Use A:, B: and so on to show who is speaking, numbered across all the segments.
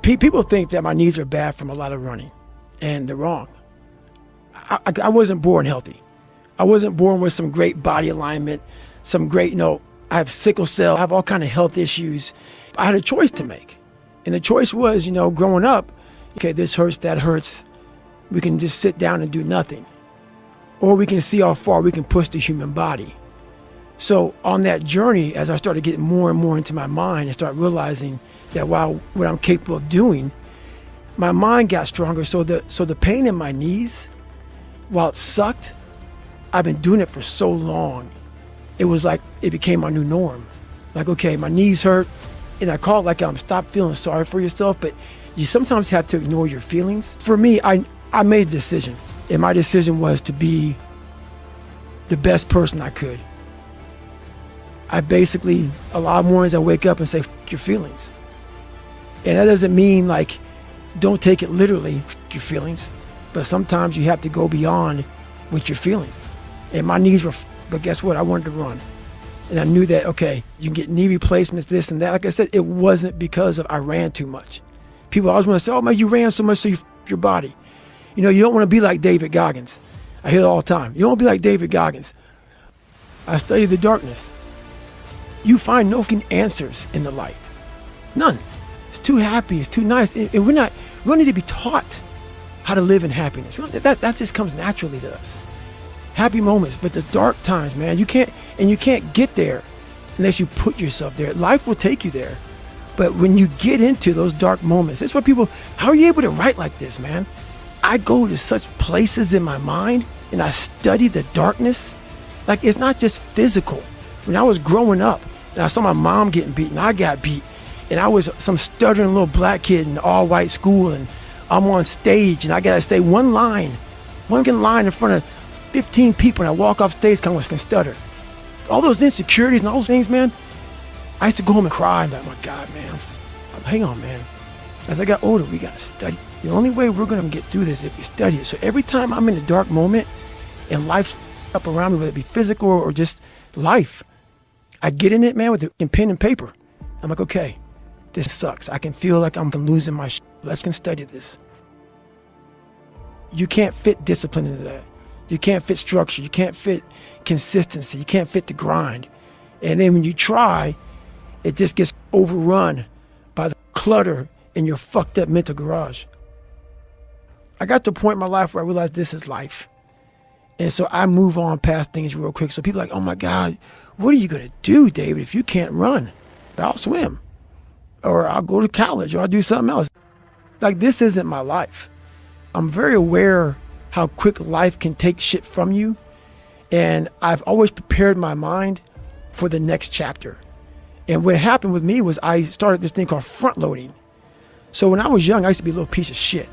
A: People think that my knees are bad from a lot of running, and they're wrong. I wasn't born healthy. I wasn't born with some great body alignment, some great, I have sickle cell, I have all kind of health issues. I had a choice to make. And the choice was, growing up, okay, this hurts, that hurts. We can just sit down and do nothing. Or we can see how far we can push the human body. So on that journey, as I started getting more and more into my mind and start realizing that what I'm capable of doing, my mind got stronger. So the pain in my knees, while it sucked, I've been doing it for so long. It was like it became my new norm. Like, okay, my knees hurt, and I call it like stop feeling sorry for yourself, but you sometimes have to ignore your feelings. For me, I made a decision, and my decision was to be the best person I could. I basically, a lot of mornings I wake up and say, F your feelings. And that doesn't mean like, don't take it literally, F your feelings, but sometimes you have to go beyond what you're feeling. And my knees were, but guess what? I wanted to run. And I knew that, okay, you can get knee replacements, this and that. Like I said, it wasn't because of I ran too much. People always want to say, oh man, you ran so much so you F your body. You don't want to be like David Goggins. I hear it all the time. You don't want to be like David Goggins. I studied the darkness. You find no fucking answers in the light. None. It's too happy. It's too nice. And we don't need to be taught how to live in happiness. That just comes naturally to us. Happy moments, but the dark times, man, you can't get there unless you put yourself there. Life will take you there. But when you get into those dark moments, that's what people, how are you able to write like this, man? I go to such places in my mind and I study the darkness. Like, it's not just physical. When I was growing up and I saw my mom getting beaten, I got beat, and I was some stuttering little black kid in an all-white school, and I'm on stage and I gotta say one line in front of 15 people, and I walk off stage kind of stutter. All those insecurities and all those things, man, I used to go home and cry and be like, oh my God, man, hang on, man. As I got older, we gotta study. The only way we're gonna get through this is if we study it. So every time I'm in a dark moment and life's up around me, whether it be physical or just life, I get in it, man, with a pen and paper. I'm like, okay, this sucks. I can feel like I'm losing my shit. Let's study this. You can't fit discipline into that. You can't fit structure. You can't fit consistency. You can't fit the grind. And then when you try, it just gets overrun by the clutter in your fucked up mental garage. I got to a point in my life where I realized this is life. And so I move on past things real quick. So people are like, oh my God, what are you gonna do, David, if you can't run? I'll swim, or I'll go to college, or I'll do something else. Like, this isn't my life. I'm very aware how quick life can take shit from you. And I've always prepared my mind for the next chapter. And what happened with me was I started this thing called front loading. So when I was young, I used to be a little piece of shit.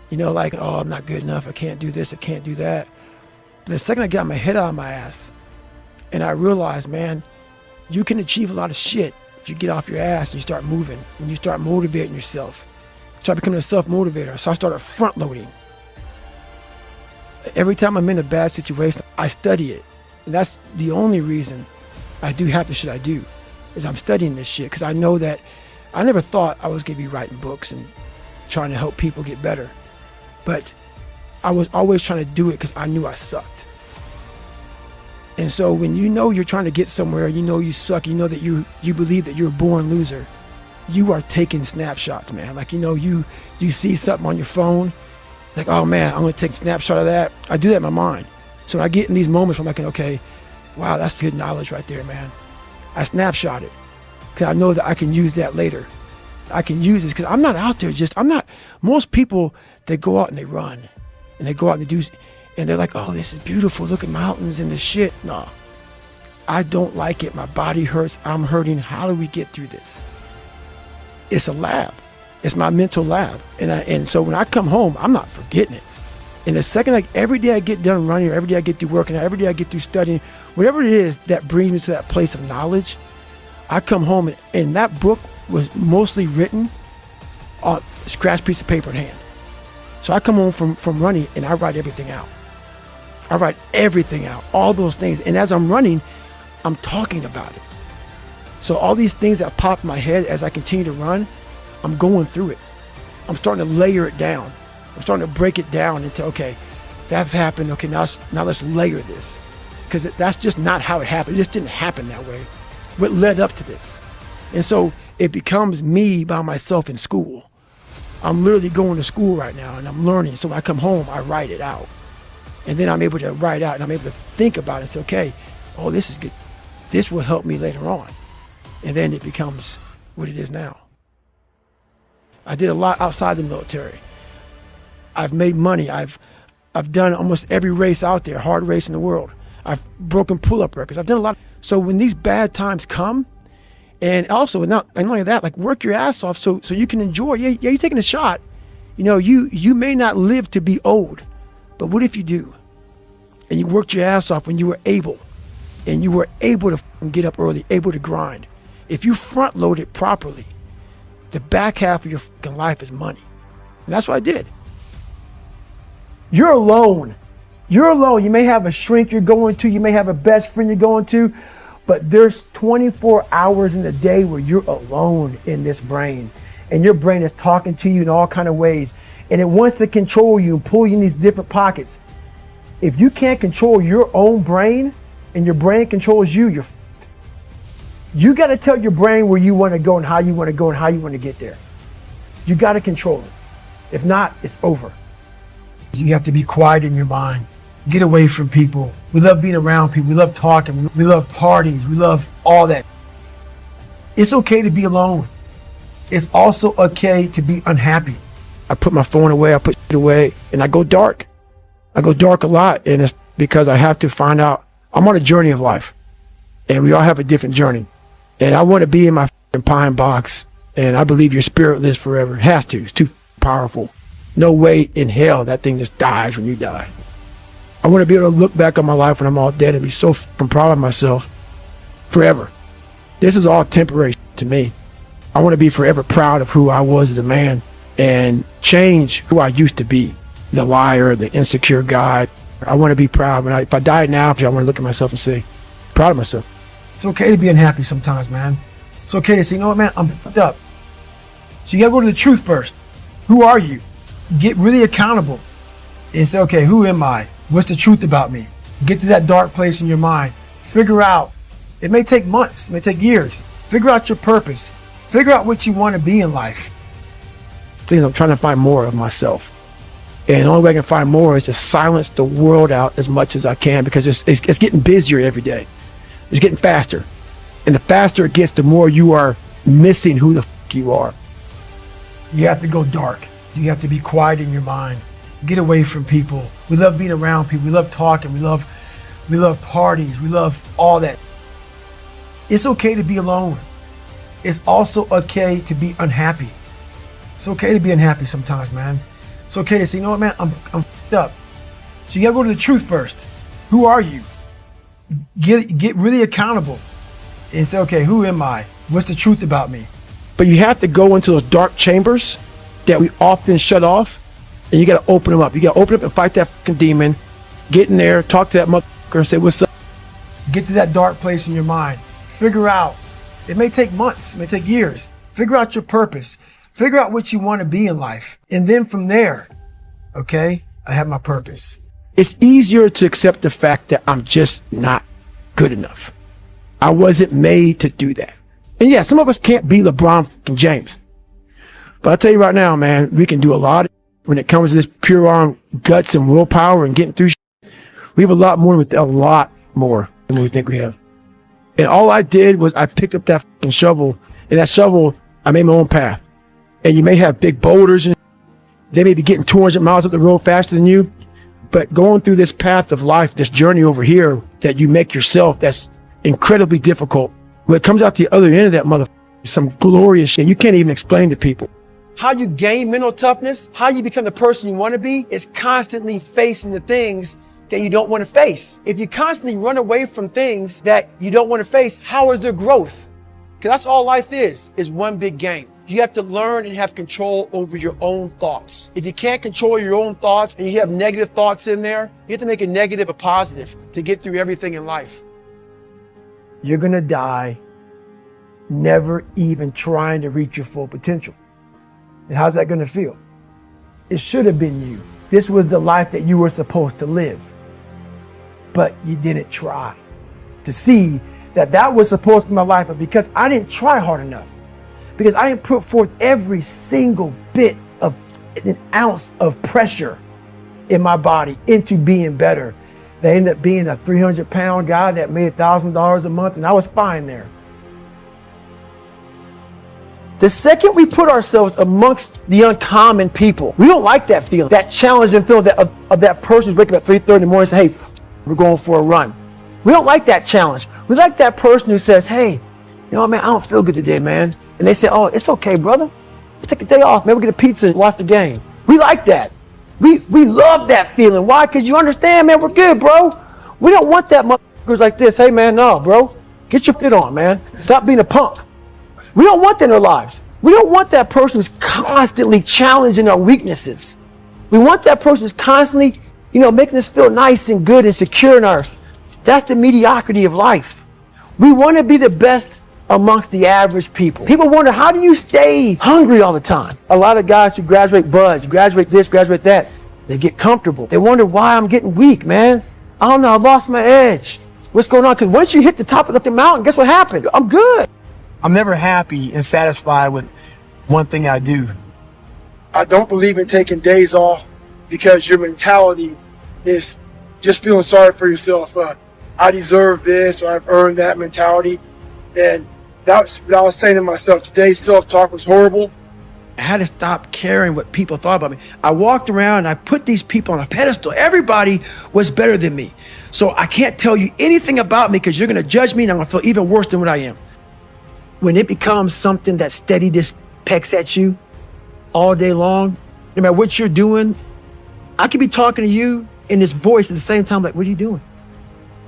A: Like, oh, I'm not good enough. I can't do this. I can't do that. But the second I got my head out of my ass and I realized, man, you can achieve a lot of shit if you get off your ass and you start moving and you start motivating yourself. Start becoming a self-motivator. So I started front loading. Every time I'm in a bad situation, I study it. And that's the only reason I do half the shit I do, is I'm studying this shit, because I know that I never thought I was going to be writing books and trying to help people get better. But I was always trying to do it because I knew I sucked. And so when you're trying to get somewhere, you suck, that you believe that you're a born loser, you are taking snapshots, man. Like, you see something on your phone, like, oh man, I'm gonna take a snapshot of that. I do that in my mind. So when I get in these moments where I'm like, okay, wow, that's good knowledge right there, man. I snapshot it, because I know that I can use that later. I can use this, because I'm not out there most people, they go out and they run, and they go out and they do, and they're like, oh, this is beautiful, look at mountains and this shit. No, I don't like it. My body hurts, I'm hurting. How do we get through this? It's a lab. It's my mental lab. And so when I come home, I'm not forgetting it. And the second, like, every day I get done running, or every day I get through working, or every day I get through studying, whatever it is that brings me to that place of knowledge, I come home and that book was mostly written on a scratch piece of paper in hand. So I come home from running and I write everything out. I write everything out, all those things. And as I'm running, I'm talking about it. So all these things that pop in my head as I continue to run, I'm going through it. I'm starting to layer it down. I'm starting to break it down into, okay, that happened. Okay, now let's layer this. Because that's just not how it happened. It just didn't happen that way. What led up to this? And so it becomes me by myself in school. I'm literally going to school right now and I'm learning. So when I come home, I write it out. And then I'm able to write out and I'm able to think about it and say, okay, oh, this is good. This will help me later on. And then it becomes what it is now. I did a lot outside the military. I've made money. I've done almost every race out there, hard race in the world. I've broken pull-up records. I've done a lot. So when these bad times come, and also not only that, like work your ass off so you can enjoy. Yeah, you're taking a shot. You know, you may not live to be old, but what if you do? And you worked your ass off when you were able, and you were able to get up early, able to grind. If you front load it properly, the back half of your life is money. And that's what I did. You're alone. You're alone. You may have a shrink you're going to, you may have a best friend you're going to, but there's 24 hours in the day where you're alone in this brain. And your brain is talking to you in all kinds of ways. And it wants to control you and pull you in these different pockets. If you can't control your own brain and your brain controls you, you're f***ed. You got to tell your brain where you want to go and how you want to go and how you want to get there. You got to control it. If not, it's over. You have to be quiet in your mind. Get away from people. We love being around people. We love talking. We love parties. We love all that. It's okay to be alone. It's also okay to be unhappy. I put my phone away. I put it away and I go dark. I go dark a lot, and it's because I have to find out. I'm on a journey of life, and we all have a different journey. And I want to be in my pine box, and I believe your spirit lives forever. It has to. It's too powerful. No way in hell that thing just dies when you die. I want to be able to look back on my life when I'm all dead and be so proud of myself forever. This is all temporary to me. I want to be forever proud of who I was as a man and change who I used to be. The liar, the insecure guy. I want to be proud. If I die now, I want to look at myself and say, proud of myself. It's okay to be unhappy sometimes, man. It's okay to say, you know what, man, I'm fucked up. So you got to go to the truth first. Who are you? Get really accountable and say, okay, who am I? What's the truth about me? Get to that dark place in your mind. Figure out. It may take months. It may take years. Figure out your purpose. Figure out what you want to be in life. Things I'm trying to find more of myself. And the only way I can find more is to silence the world out as much as I can, because it's getting busier every day. It's getting faster. And the faster it gets, the more you are missing who the f you are. You have to go dark. You have to be quiet in your mind. Get away from people. We love being around people. We love talking. We love parties. We love all that. It's okay to be alone. It's also okay to be unhappy. It's okay to be unhappy sometimes, man. It's okay to say, you know what, man, I'm f***ed up. So you gotta go to the truth first. Who are you? Get really accountable and say, okay, who am I? What's the truth about me? But you have to go into those dark chambers that we often shut off, and you gotta open them up. You gotta open up and fight that fucking demon. Get in there, talk to that motherfucker and say, what's up? Get to that dark place in your mind. Figure out. It may take months, it may take years. Figure out your purpose. Figure out what you want to be in life. And then from there, okay, I have my purpose. It's easier to accept the fact that I'm just not good enough. I wasn't made to do that. And yeah, some of us can't be LeBron James. But I'll tell you right now, man, we can do a lot when it comes to this pure arm guts and willpower and getting through shit. We have a lot more than we think we have. And all I did was I picked up that fucking shovel, and that shovel, I made my own path. And you may have big boulders and they may be getting 200 miles up the road faster than you, but going through this path of life, this journey over here that you make yourself, that's incredibly difficult. When it comes out the other end of that motherfucker, some glorious shit you can't even explain to people. How you gain mental toughness, how you become the person you want to be, is constantly facing the things that you don't want to face. If you constantly run away from things that you don't want to face, how is there growth? Because that's all life is one big game. You have to learn and have control over your own thoughts. If you can't control your own thoughts and you have negative thoughts in there, you have to make a negative a positive to get through everything in life. You're gonna die never even trying to reach your full potential. And how's that gonna feel? It should have been you. This was the life that you were supposed to live. But you didn't try to see that that was supposed to be my life. But because I didn't try hard enough, because I didn't put forth every single bit of an ounce of pressure in my body into being better, they ended up being a 300-pound guy that made $1,000 a month, and I was fine there. The second we put ourselves amongst the uncommon people, we don't like that feeling, that challenging feeling that of that person who's waking up at 3:30 in the morning and say, hey, we're going for a run. We don't like that challenge. We like that person who says, hey, you know what, man, I don't feel good today, man. And they say, oh, it's okay, brother. We'll take a day off, man. We'll get a pizza and watch the game. We like that. We love that feeling. Why? Because you understand, man, we're good, bro. We don't want that motherfuckers like this. Hey, man, no, bro. Get your fit on, man. Stop being a punk. We don't want that in our lives. We don't want that person who's constantly challenging our weaknesses. We want that person who's constantly, making us feel nice and good and secure in ours. That's the mediocrity of life. We want to be the best amongst the average people. People wonder, how do you stay hungry all the time? A lot of guys who graduate buds, graduate this, graduate that, they get comfortable. They wonder why I'm getting weak, man. I don't know, I lost my edge. What's going on? Because once you hit the top of the mountain, guess what happened? I'm good. I'm never happy and satisfied with one thing I do. I don't believe in taking days off because your mentality is just feeling sorry for yourself. I deserve this, or I've earned that mentality. And that's what I was saying to myself. Today's self-talk was horrible. I had to stop caring what people thought about me. I walked around and I put these people on a pedestal. Everybody was better than me. So I can't tell you anything about me because you're going to judge me and I'm going to feel even worse than what I am. When it becomes something that steady just pecks at you all day long, no matter what you're doing, I could be talking to you in this voice at the same time, like, what are you doing?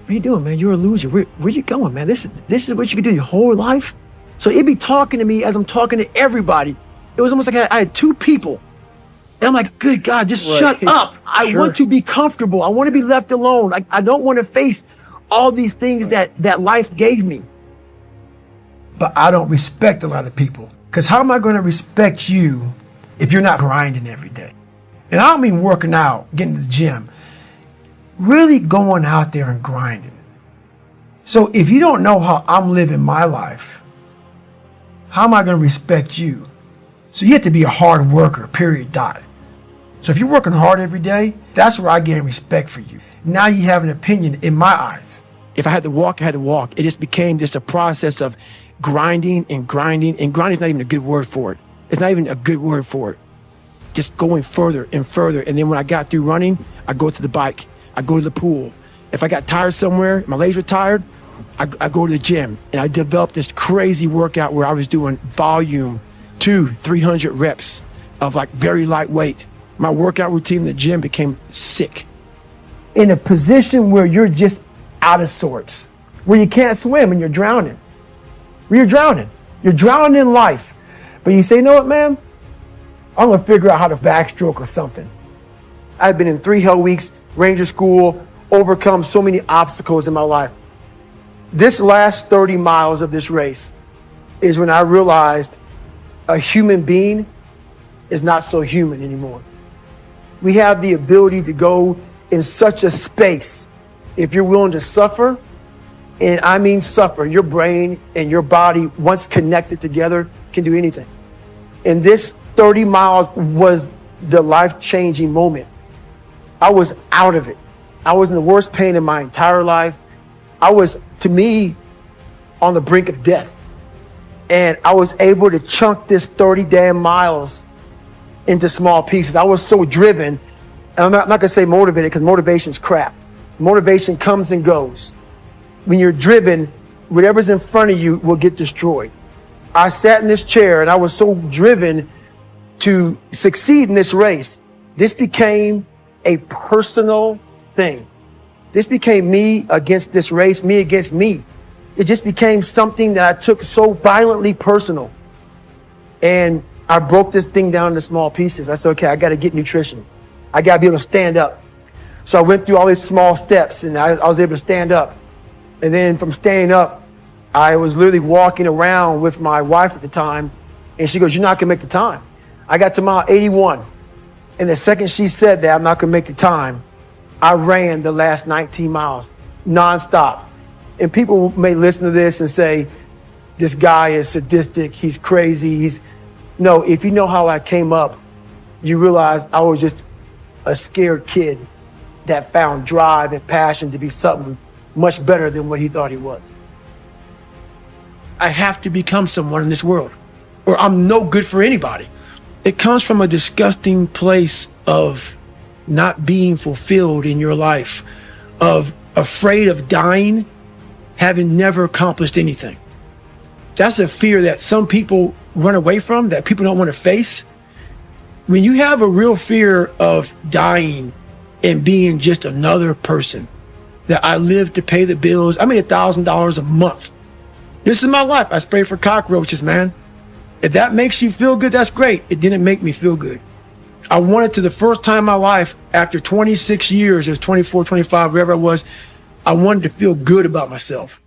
A: What are you doing, man? You're a loser. Where you going, man? This is what you can do your whole life. So it'd be talking to me as I'm talking to everybody. It was almost like I had two people. And I'm like, good God, just shut up. I want to be comfortable. I want to be left alone. I don't want to face all these things that life gave me. But I don't respect a lot of people. Because how am I going to respect you if you're not grinding every day? And I don't mean working out, getting to the gym. Really going out there and grinding. So if you don't know how I'm living my life, how am I going to respect you? So you have to be a hard worker, period, dot. So if you're working hard every day, that's where I gain respect for you. Now you have an opinion in my eyes. If I had to walk, I had to walk. It just became just a process of grinding and grinding. And grinding is not even a good word for it. It's not even a good word for it. Just going further and further. And then when I got through running, I go to the bike. I go to the pool. If I got tired somewhere, my legs were tired, I go to the gym. And I developed this crazy workout where I was doing volume 300 reps of like very lightweight. My workout routine in the gym became sick. In a position where you're just out of sorts, where you can't swim and you're drowning. Where you're drowning. You're drowning in life. But you say, you know what, man? I'm going to figure out how to backstroke or something. I've been in 3 hell weeks, Ranger School, overcome so many obstacles in my life. This last 30 miles of this race is when I realized a human being is not so human anymore. We have the ability to go in such a space if you're willing to suffer, and I mean suffer. Your brain and your body, once connected together, can do anything. And this 30 miles was the life-changing moment. I was out of it. I was in the worst pain in my entire life. I was, to me, on the brink of death. And I was able to chunk this 30 damn miles into small pieces. I was so driven, and I'm not going to say motivated because motivation's crap. Motivation comes and goes. When you're driven, whatever's in front of you will get destroyed. I sat in this chair and I was so driven to succeed in this race. This became a personal thing. This became me against this race, me against me. It just became something that I took so violently personal. And I broke this thing down into small pieces. I said, okay, I got to get nutrition. I got to be able to stand up. So I went through all these small steps and I was able to stand up. And then from standing up, I was literally walking around with my wife at the time. And she goes, you're not going to make the time. I got to mile 81. And the second she said that, I'm not going to make the time, I ran the last 19 miles nonstop. And people may listen to this and say, this guy is sadistic, he's crazy. No, if you know how I came up, you realize I was just a scared kid that found drive and passion to be something much better than what he thought he was. I have to become someone in this world, or I'm no good for anybody. It comes from a disgusting place of not being fulfilled in your life, of afraid of dying, having never accomplished anything. That's a fear that some people run away from, that people don't want to face. When you have a real fear of dying and being just another person, that I live to pay the bills, I made $1,000 a month. This is my life. I spray for cockroaches, man. If that makes you feel good, that's great. It didn't make me feel good. I wanted to, the first time in my life, after 26 years, it was 24, 25, wherever it was, I wanted to feel good about myself.